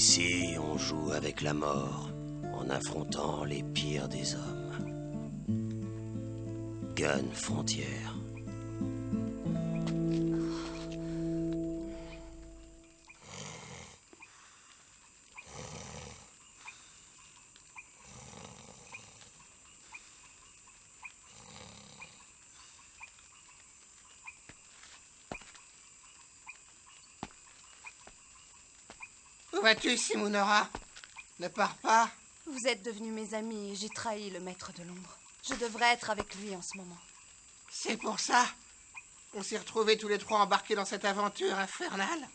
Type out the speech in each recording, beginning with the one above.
Ici, on joue avec la mort, en affrontant les pires des hommes. Gun Frontière. Où vas-tu, Simunora? Ne pars pas. Vous êtes devenus mes amis et j'ai trahi le maître de l'ombre. Je devrais être avec lui en ce moment. C'est pour ça? On s'est retrouvés tous les trois embarqués dans cette aventure infernale?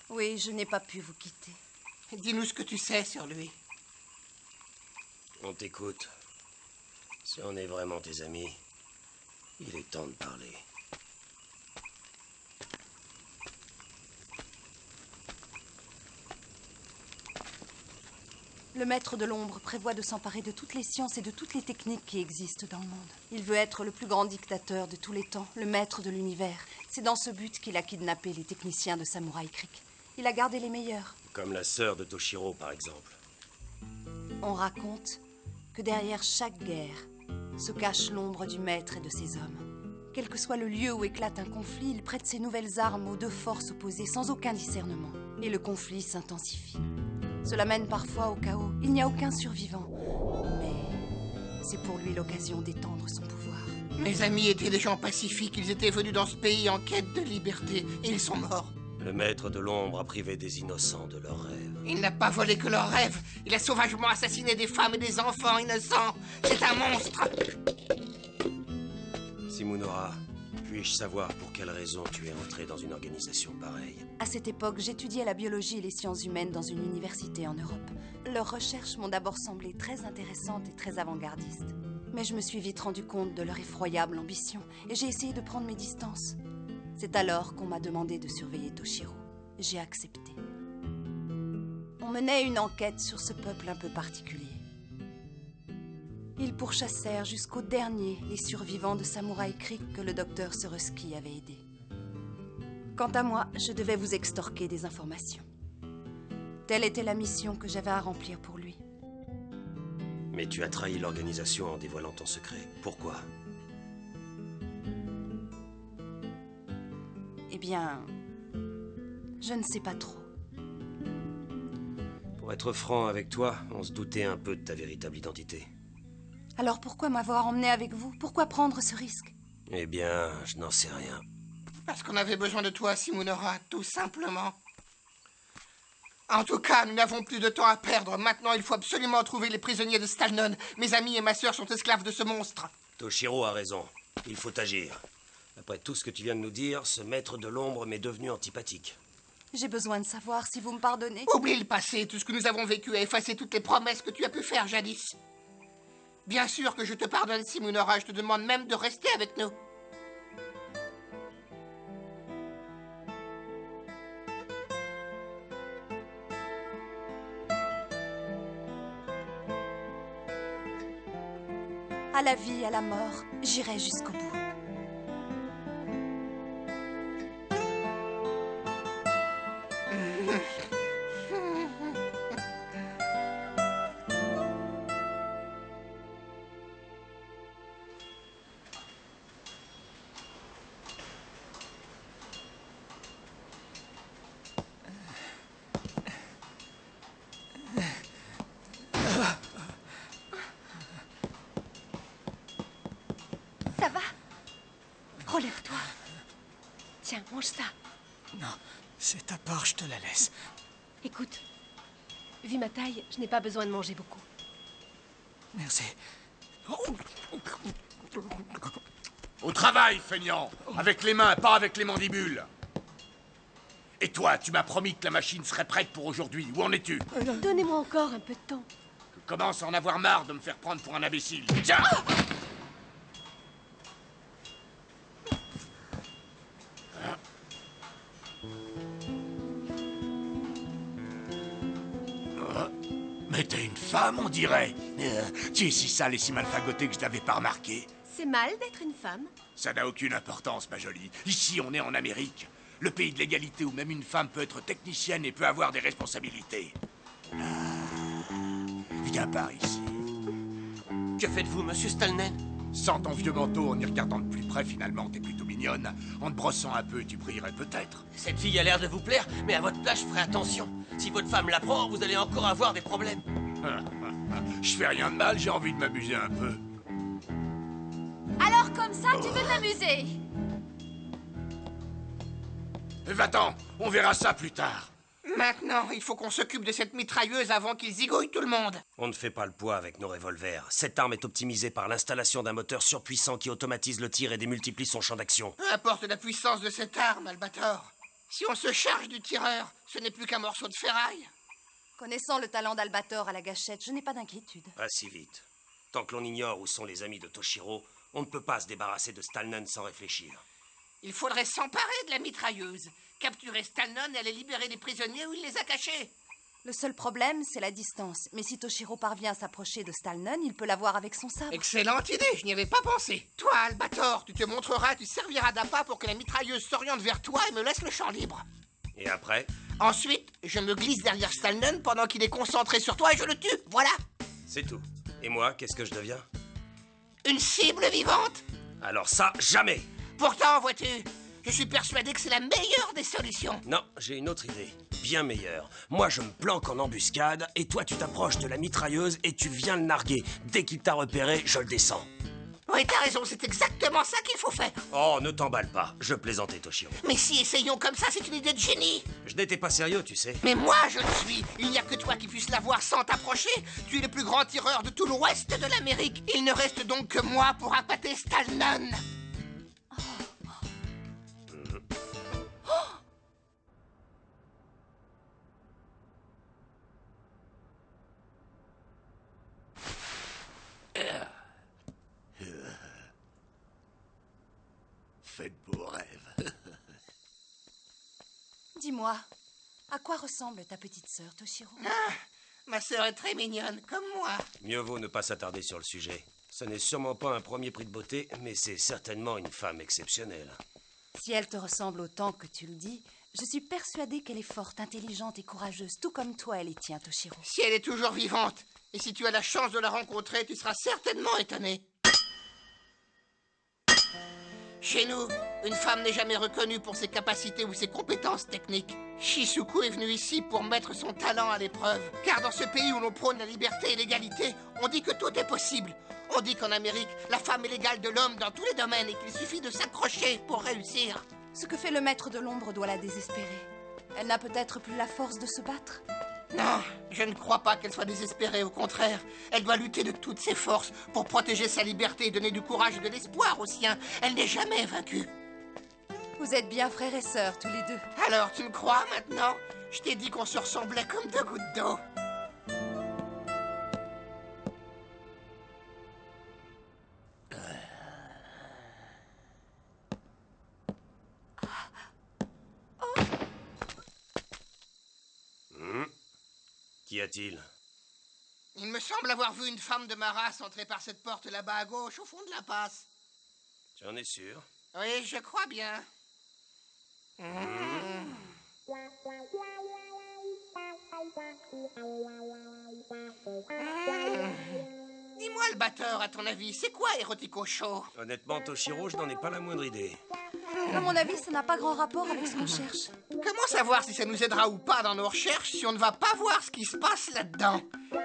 Oui, je n'ai pas pu vous quitter. Dis-nous ce que tu sais sur lui. On t'écoute. Si on est vraiment tes amis, il est temps de parler. Le maître de l'ombre prévoit de s'emparer de toutes les sciences et de toutes les techniques qui existent dans le monde. Il veut être le plus grand dictateur de tous les temps, le maître de l'univers. C'est dans ce but qu'il a kidnappé les techniciens de Samurai Creek. Il a gardé les meilleurs. Comme la sœur de Toshiro, par exemple. On raconte que derrière chaque guerre se cache l'ombre du maître et de ses hommes. Quel que soit le lieu où éclate un conflit, il prête ses nouvelles armes aux deux forces opposées sans aucun discernement. Et le conflit s'intensifie. Cela mène parfois au chaos. Il n'y a aucun survivant. Mais c'est pour lui l'occasion d'étendre son pouvoir. Mes amis étaient des gens pacifiques. Ils étaient venus dans ce pays en quête de liberté. Et ils sont morts. Le maître de l'ombre a privé des innocents de leurs rêves. Il n'a pas volé que leurs rêves. Il a sauvagement assassiné des femmes et des enfants innocents. C'est un monstre. Simunora, puis-je savoir pour quelle raison tu es entré dans une organisation pareille? À cette époque, j'étudiais la biologie et les sciences humaines dans une université en Europe. Leurs recherches m'ont d'abord semblé très intéressantes et très avant-gardistes. Mais je me suis vite rendu compte de leur effroyable ambition et j'ai essayé de prendre mes distances. C'est alors qu'on m'a demandé de surveiller Toshiro. J'ai accepté. On menait une enquête sur ce peuple un peu particulier. Ils pourchassèrent jusqu'au dernier les survivants de Samurai Creek que le docteur Sereski avait aidés. Quant à moi, je devais vous extorquer des informations. Telle était la mission que j'avais à remplir pour lui. Mais tu as trahi l'organisation en dévoilant ton secret. Pourquoi? Eh bien, je ne sais pas trop. Pour être franc avec toi, on se doutait un peu de ta véritable identité. Alors pourquoi m'avoir emmené avec vous? Pourquoi prendre ce risque? Eh bien, je n'en sais rien. Parce qu'on avait besoin de toi, Simunora, tout simplement. En tout cas, nous n'avons plus de temps à perdre. Maintenant, il faut absolument trouver les prisonniers de Stalnon. Mes amis et ma sœur sont esclaves de ce monstre. Toshiro a raison. Il faut agir. Après tout ce que tu viens de nous dire, ce maître de l'ombre m'est devenu antipathique. J'ai besoin de savoir si vous me pardonnez. Oublie le passé. Tout ce que nous avons vécu a effacé toutes les promesses que tu as pu faire jadis. Bien sûr que je te pardonne, Simunora. Je te demande même de rester avec nous. À la vie, à la mort, j'irai jusqu'au bout. Ça va? Relève-toi. Tiens, mange ça. Non, c'est ta part, je te la laisse. Écoute, vu ma taille, je n'ai pas besoin de manger beaucoup. Merci. Au travail, feignant! Avec les mains, pas avec les mandibules! Et toi, tu m'as promis que la machine serait prête pour aujourd'hui. Où en es-tu? Donnez-moi encore un peu de temps. Je commence à en avoir marre de me faire prendre pour un imbécile. Tiens! Mais t'es une femme, on dirait. Tu es si sale et si mal fagotée que je t'avais pas remarqué. C'est mal d'être une femme? Ça n'a aucune importance, ma jolie. Ici, on est en Amérique. Le pays de l'égalité où même une femme peut être technicienne et peut avoir des responsabilités. Viens par ici. Que faites-vous, monsieur Stalnen? Sans ton vieux manteau, en y regardant de plus près, finalement, t'es plutôt mignonne. En te brossant un peu, tu brillerais peut-être. Cette fille a l'air de vous plaire, mais à votre place, je ferai attention. Si votre femme l'apprend, vous allez encore avoir des problèmes. Je fais rien de mal, j'ai envie de m'amuser un peu. Alors comme ça, tu veux t'amuser? Va-t'en, on verra ça plus tard. Maintenant, il faut qu'on s'occupe de cette mitrailleuse avant qu'ils zigouillent tout le monde. On ne fait pas le poids avec nos revolvers. Cette arme est optimisée par l'installation d'un moteur surpuissant qui automatise le tir et démultiplie son champ d'action. Peu importe la puissance de cette arme, Albator. Si on se charge du tireur, ce n'est plus qu'un morceau de ferraille. Connaissant le talent d'Albator à la gâchette, je n'ai pas d'inquiétude. Pas si vite. Tant que l'on ignore où sont les amis de Toshiro, on ne peut pas se débarrasser de Stalnen sans réfléchir. Il faudrait s'emparer de la mitrailleuse, capturer Stalnon et aller libérer les prisonniers où il les a cachés. Le seul problème, c'est la distance. Mais si Toshiro parvient à s'approcher de Stalnon, il peut l'avoir avec son sabre. Excellente idée, je n'y avais pas pensé. Toi, Albator, tu te montreras, tu serviras d'appât pour que la mitrailleuse s'oriente vers toi et me laisse le champ libre. Et après? Ensuite, je me glisse derrière Stalnon pendant qu'il est concentré sur toi et je le tue, voilà. C'est tout. Et moi, qu'est-ce que je deviens? Une cible vivante. Alors ça, jamais! Pourtant, vois-tu, je suis persuadé que c'est la meilleure des solutions. Non, j'ai une autre idée. Bien meilleure. Moi, je me planque en embuscade, et toi, tu t'approches de la mitrailleuse et tu viens le narguer. Dès qu'il t'a repéré, je le descends. Oui, t'as raison, c'est exactement ça qu'il faut faire. Oh, ne t'emballe pas. Je plaisantais, Toshiro. Mais si essayons comme ça, c'est une idée de génie. Je n'étais pas sérieux, tu sais. Mais moi, je le suis. Il n'y a que toi qui puisses la voir sans t'approcher. Tu es le plus grand tireur de tout l'ouest de l'Amérique. Il ne reste donc que moi pour appâter Stalnon. Fais de beaux rêves. Dis-moi, à quoi ressemble ta petite sœur, Toshiro? Ah, ma sœur est très mignonne, comme moi. Mieux vaut ne pas s'attarder sur le sujet. Ce n'est sûrement pas un premier prix de beauté, mais c'est certainement une femme exceptionnelle. Si elle te ressemble autant que tu le dis, je suis persuadée qu'elle est forte, intelligente et courageuse, tout comme toi elle est tient, Toshiro. Si elle est toujours vivante, et si tu as la chance de la rencontrer, tu seras certainement étonné. Chez nous, une femme n'est jamais reconnue pour ses capacités ou ses compétences techniques. Shizuku est venue ici pour mettre son talent à l'épreuve. Car dans ce pays où l'on prône la liberté et l'égalité, on dit que tout est possible. On dit qu'en Amérique, la femme est l'égale de l'homme dans tous les domaines et qu'il suffit de s'accrocher pour réussir. Ce que fait le maître de l'ombre doit la désespérer. Elle n'a peut-être plus la force de se battre? Non, je ne crois pas qu'elle soit désespérée, au contraire. Elle doit lutter de toutes ses forces pour protéger sa liberté et donner du courage et de l'espoir aux siens. Elle n'est jamais vaincue. Vous êtes bien frères et sœurs, tous les deux. Alors, tu me crois maintenant? Je t'ai dit qu'on se ressemblait comme deux gouttes d'eau. Qu'y a-t-il? Il me semble avoir vu une femme de ma race entrer par cette porte là-bas à gauche, au fond de la passe. Tu en es sûr? Oui, je crois bien. Dis-moi, le batteur, à ton avis, c'est quoi Erotico Show? Honnêtement, Toshiro, je n'en ai pas la moindre idée. À mon avis, ça n'a pas grand rapport avec ce qu'on cherche. Comment savoir si ça nous aidera ou pas dans nos recherches si on ne va pas voir ce qui se passe là-dedans?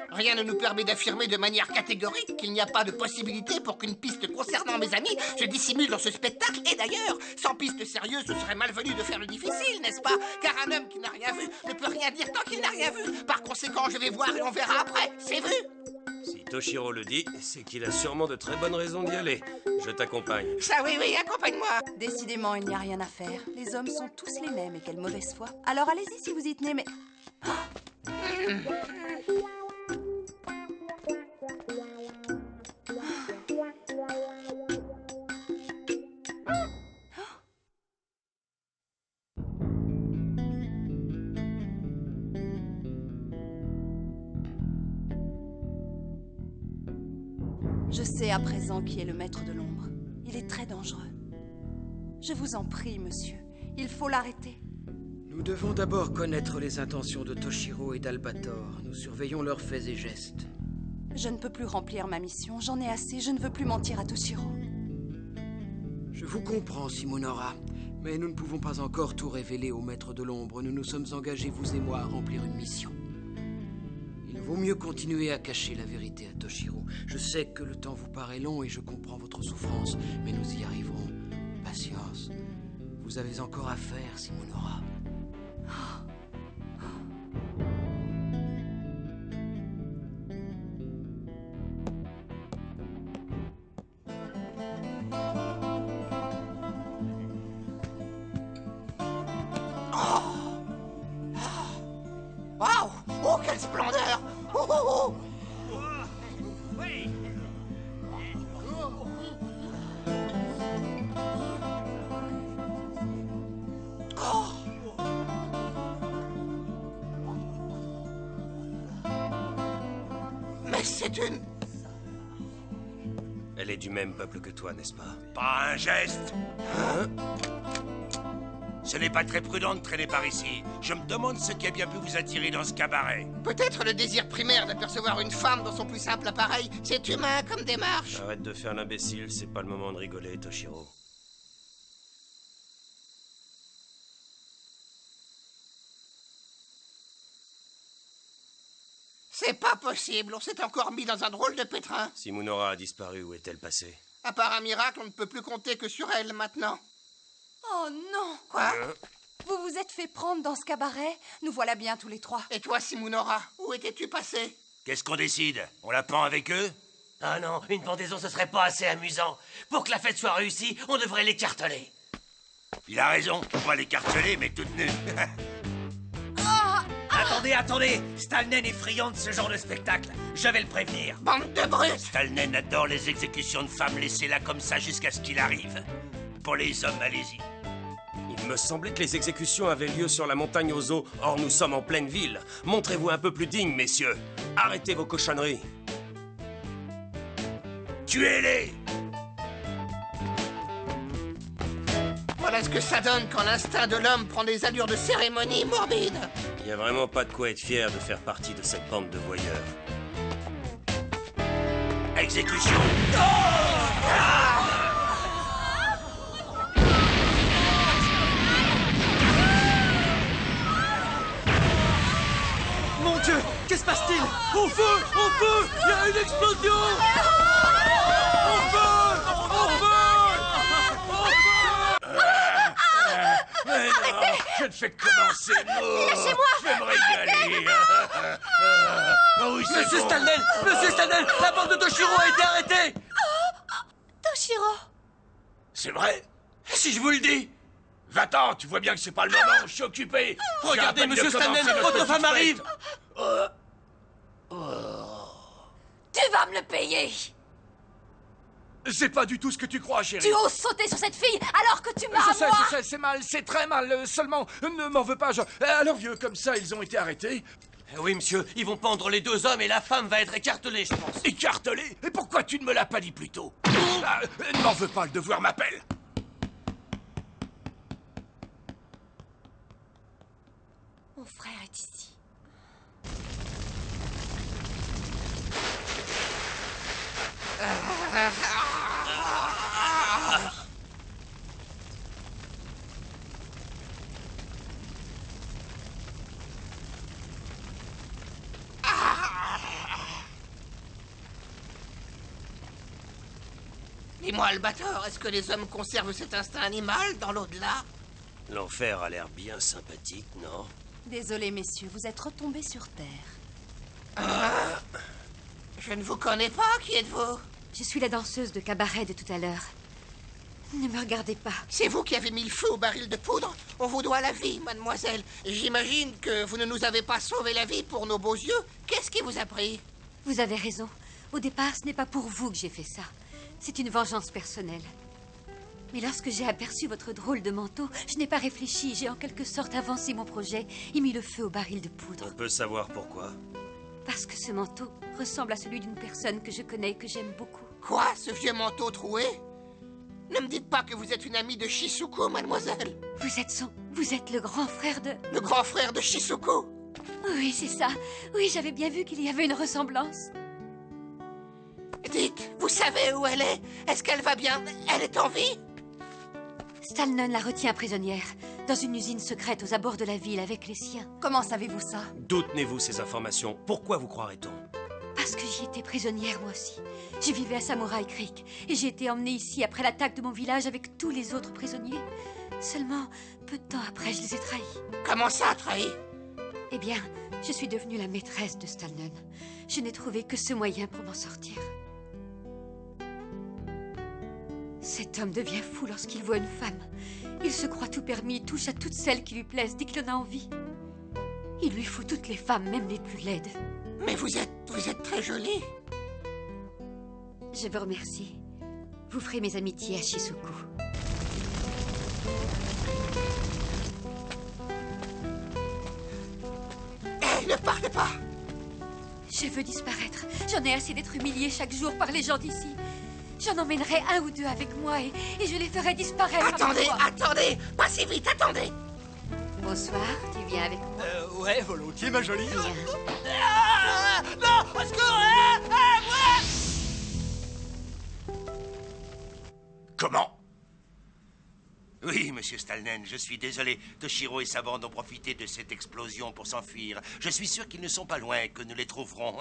Rien ne nous permet d'affirmer de manière catégorique qu'il n'y a pas de possibilité pour qu'une piste concernant mes amis se dissimule dans ce spectacle. Et d'ailleurs, sans piste sérieuse, ce serait malvenu de faire le difficile, n'est-ce pas? Car un homme qui n'a rien vu ne peut rien dire tant qu'il n'a rien vu. Par conséquent, je vais voir et on verra après. C'est vu? Si Toshiro le dit, c'est qu'il a sûrement de très bonnes raisons d'y aller. Je t'accompagne. Ça, oui, oui, accompagne-moi. Décidément, il n'y a rien à faire. Les hommes sont tous les mêmes et quelle mauvaise foi. Alors allez-y si vous y tenez, mais... Je sais à présent qui est le maître de l'ombre. Il est très dangereux. Je vous en prie, monsieur. Il faut l'arrêter. Nous devons d'abord connaître les intentions de Toshiro et d'Albator. Nous surveillons leurs faits et gestes. Je ne peux plus remplir ma mission. J'en ai assez. Je ne veux plus mentir à Toshiro. Je vous comprends, Simonora. Mais nous ne pouvons pas encore tout révéler au Maître de l'Ombre. Nous nous sommes engagés, vous et moi, à remplir une mission. Il vaut mieux continuer à cacher la vérité à Toshiro. Je sais que le temps vous paraît long et je comprends votre souffrance, mais nous y arriverons. Patience. Vous avez encore à faire, Simonora. Waouh! Oh, quelle splendeur! Oh, oh, oh! Mais c'est une... Elle est du même peuple que toi, n'est-ce pas? Pas un geste. Ce n'est pas très prudent de traîner par ici. Je me demande ce qui a bien pu vous attirer dans ce cabaret. Peut-être le désir primaire d'apercevoir une femme dans son plus simple appareil. C'est humain comme démarche. Arrête de faire l'imbécile, c'est pas le moment de rigoler, Toshiro. C'est pas possible, on s'est encore mis dans un drôle de pétrin. Simonora a disparu, où est-elle passée? À part un miracle, on ne peut plus compter que sur elle maintenant. Oh non! Quoi? Vous vous êtes fait prendre dans ce cabaret? Nous voilà bien tous les trois. Et toi, Simonora, où étais-tu passé? Qu'est-ce qu'on décide? On la pend avec eux? Ah non, une pendaison, ce serait pas assez amusant. Pour que la fête soit réussie, on devrait l'écarteler. Il a raison, on va l'écarteler, mais toute nue. Attendez, Stalnen est friand de ce genre de spectacle. Je vais le prévenir. Bande de brutes! Stalnen adore les exécutions de femmes, laissez-la comme ça jusqu'à ce qu'il arrive. Pour les hommes, allez-y. Il me semblait que les exécutions avaient lieu sur la montagne aux eaux. Or, nous sommes en pleine ville. Montrez-vous un peu plus digne, messieurs. Arrêtez vos cochonneries. Tuez-les! Voilà ce que ça donne quand l'instinct de l'homme prend des allures de cérémonie morbide. Il n'y a vraiment pas de quoi être fier de faire partie de cette bande de voyeurs. Exécution! Mon Dieu, que se passe-t-il? Au feu! Au feu! Il y a une explosion! Au feu! Au feu! Mais non, je ne fais que commencer. Lâchez-moi! Je vais me régaler. Oh oui, c'est Monsieur bon. Stalnen, la bande de Toshiro a été arrêtée! Toshiro! C'est vrai? Si je vous le dis? Va-t'en, tu vois bien que c'est pas le moment, je suis occupé. Regardez, J'ai à peine monsieur de commencer Stalnen, notre votre femme petite arrive! Tu vas me le payer! C'est pas du tout ce que tu crois, chérie. Tu oses sauter sur cette fille alors que tu m'as à moi! Je sais, c'est mal, c'est très mal. Seulement, ne m'en veux pas. Alors, vieux, comme ça, ils ont été arrêtés. Oui, monsieur, ils vont pendre les deux hommes et la femme va être écartelée, je pense. Écartelé? Et pourquoi tu ne me l'as pas dit plus tôt? Ne m'en veux pas, le devoir m'appelle. Mon frère est ici. Dis-moi, Albator, est-ce que les hommes conservent cet instinct animal dans l'au-delà? L'enfer a l'air bien sympathique, non? Désolé, messieurs, vous êtes retombés sur Terre. Je ne vous connais pas, qui êtes-vous? Je suis la danseuse de cabaret de tout à l'heure. Ne me regardez pas. C'est vous qui avez mis le feu au baril de poudre? On vous doit la vie, mademoiselle. J'imagine que vous ne nous avez pas sauvé la vie pour nos beaux yeux. Qu'est-ce qui vous a pris? Vous avez raison. Au départ, ce n'est pas pour vous que j'ai fait ça. C'est une vengeance personnelle. Mais lorsque j'ai aperçu votre drôle de manteau, je n'ai pas réfléchi. J'ai en quelque sorte avancé mon projet et mis le feu au baril de poudre. On peut savoir pourquoi? Parce que ce manteau ressemble à celui d'une personne que je connais et que j'aime beaucoup. Quoi, ce vieux manteau troué? Ne me dites pas que vous êtes une amie de Shizuko, mademoiselle. Vous êtes le grand frère de... Le grand frère de Shizuko? Oui, c'est ça. Oui, j'avais bien vu qu'il y avait une ressemblance. Dites, vous savez où elle est? Est-ce qu'elle va bien? Elle est en vie? Stalnon la retient prisonnière, dans une usine secrète aux abords de la ville avec les siens. Comment savez-vous ça? D'où tenez-vous ces informations? Pourquoi vous croirait-on? Parce que j'y étais prisonnière, moi aussi. J'y vivais à Samurai Creek, et j'ai été emmenée ici après l'attaque de mon village avec tous les autres prisonniers. Seulement, peu de temps après, je les ai trahis. Comment ça, trahi? Eh bien, je suis devenue la maîtresse de Stalnon. Je n'ai trouvé que ce moyen pour m'en sortir. Cet homme devient fou lorsqu'il voit une femme. Il se croit tout permis et touche à toutes celles qui lui plaisent dès qu'il en a envie. Il lui faut toutes les femmes, même les plus laides. Mais vous êtes très jolie. Je vous remercie. Vous ferez mes amitiés à Shizuku. Hey, ne partez pas! Je veux disparaître. J'en ai assez d'être humiliée chaque jour par les gens d'ici. J'en emmènerai un ou deux avec moi et je les ferai disparaître. Attendez! Pas si vite, attendez! Bonsoir, tu viens avec moi? Ouais, volontiers, ma jolie. Non, au secours! Comment? Oui, monsieur Stalnon, je suis désolé. Toshiro et sa bande ont profité de cette explosion pour s'enfuir. Je suis sûr qu'ils ne sont pas loin et que nous les trouverons.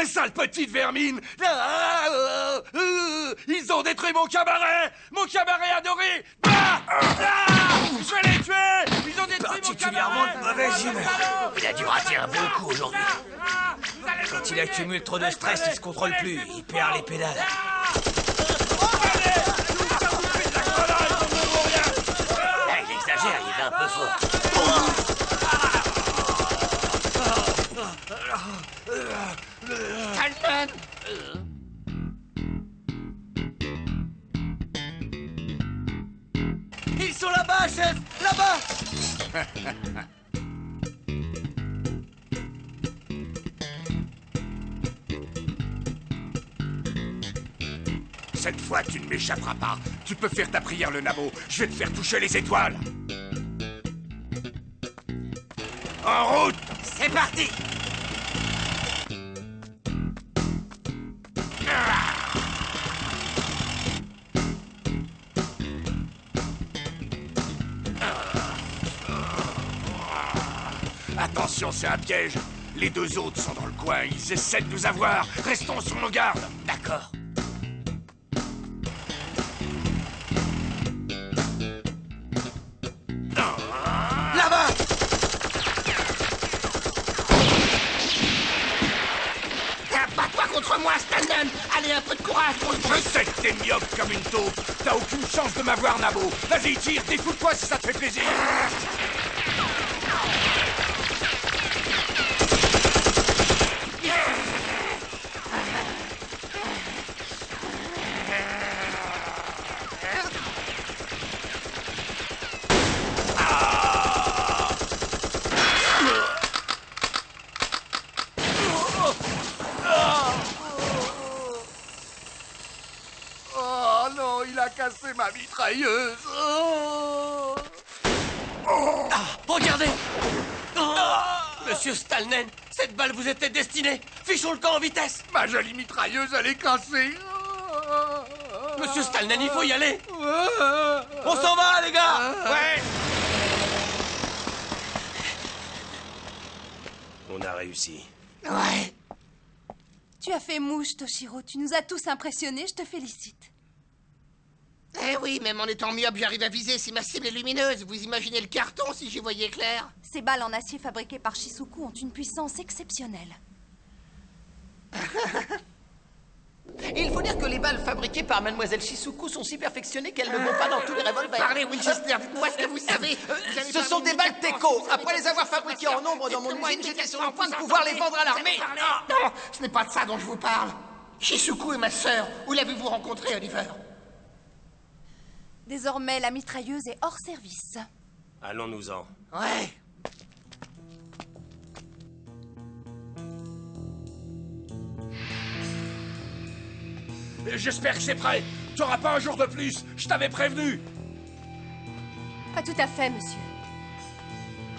Sale petite vermine! Ils ont détruit mon cabaret! Mon cabaret adoré! Je vais les tuer! Ils ont détruit mon Particulièrement cabaret! de mauvaise humeur. Il a dû rater un bon coup aujourd'hui. Quand il accumule trop de stress, il se contrôle plus. Il perd les pédales. Il exagère, il est un peu fort. Stalnon! Ils sont là-bas, chef! Là-bas! Cette fois, tu ne m'échapperas pas. Tu peux faire ta prière, le nabo. Je vais te faire toucher les étoiles. En route! C'est parti! Attention, c'est un piège. Les deux autres sont dans le coin. Ils essaient de nous avoir. Restons sur nos gardes. D'accord. Là-bas! Bats-toi contre moi, Stalnon! Allez, un peu de courage! Je sais que t'es myope comme une taupe. T'as aucune chance de m'avoir, nabo. Vas-y, tire, défoule-toi si ça te fait plaisir. Oh non, il a cassé ma mitrailleuse. Regardez! Monsieur Stalnon, cette balle vous était destinée. Fichons le camp en vitesse. Ma jolie mitrailleuse, elle est cassée. Monsieur Stalnon, il faut y aller. On s'en va, les gars! Ouais. On a réussi. Ouais. Tu as fait mouche, Toshiro. Tu nous as tous impressionnés. Je te félicite. Eh oui, même en étant myope, j'arrive à viser si ma cible est lumineuse. Vous imaginez le carton si j'y voyais clair? Ces balles en acier fabriquées par Shizuku ont une puissance exceptionnelle. Il faut dire que les balles fabriquées par Mademoiselle Shizuku sont si perfectionnées qu'elles ne vont pas dans tous les revolvers. Parlez, Winchester, dites-moi ce que vous savez. Ce sont des balles Teco. Après les avoir fabriquées en nombre dans mon usine, j'étais sur le point de pouvoir les vendre à l'armée. Non, ce n'est pas de ça dont je vous parle. Shizuku est ma sœur. Où l'avez-vous rencontrée, Oliver? Désormais, la mitrailleuse est hors service. Allons-nous-en. Ouais. J'espère que c'est prêt. T'auras pas un jour de plus. Je t'avais prévenu. Pas tout à fait, monsieur.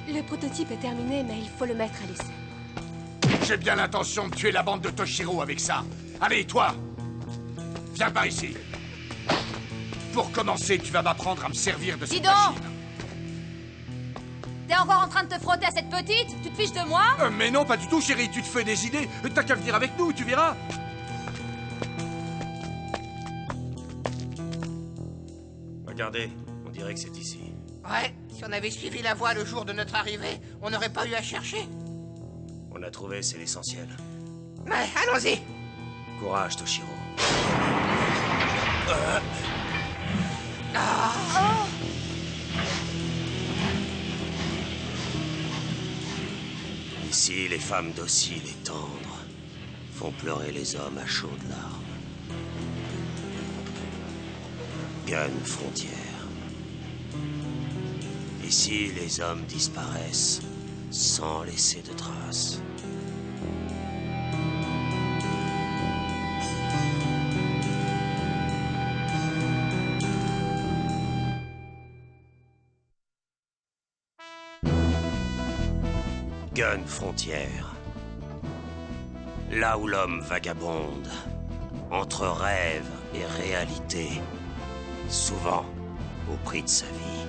Le prototype est terminé, mais il faut le mettre à l'essai. J'ai bien l'intention de tuer la bande de Toshiro avec ça. Allez, toi! Viens par ici. Pour commencer, tu vas m'apprendre à me servir de cette machine. T'es encore en train de te frotter à cette petite? Tu te fiches de moi? Mais non, pas du tout, chérie, tu te fais des idées. T'as qu'à venir avec nous, tu verras. Regardez, on dirait que c'est ici. Ouais, si on avait suivi la voie le jour de notre arrivée, on n'aurait pas eu à chercher. On a trouvé, c'est l'essentiel. Ouais, allons-y. Courage, Toshiro. Ici, les femmes dociles et tendres font pleurer les hommes à chaudes larmes. Gun frontière. Ici, les hommes disparaissent sans laisser de traces. Gun frontière. Là où l'homme vagabonde, entre rêve et réalité, souvent au prix de sa vie.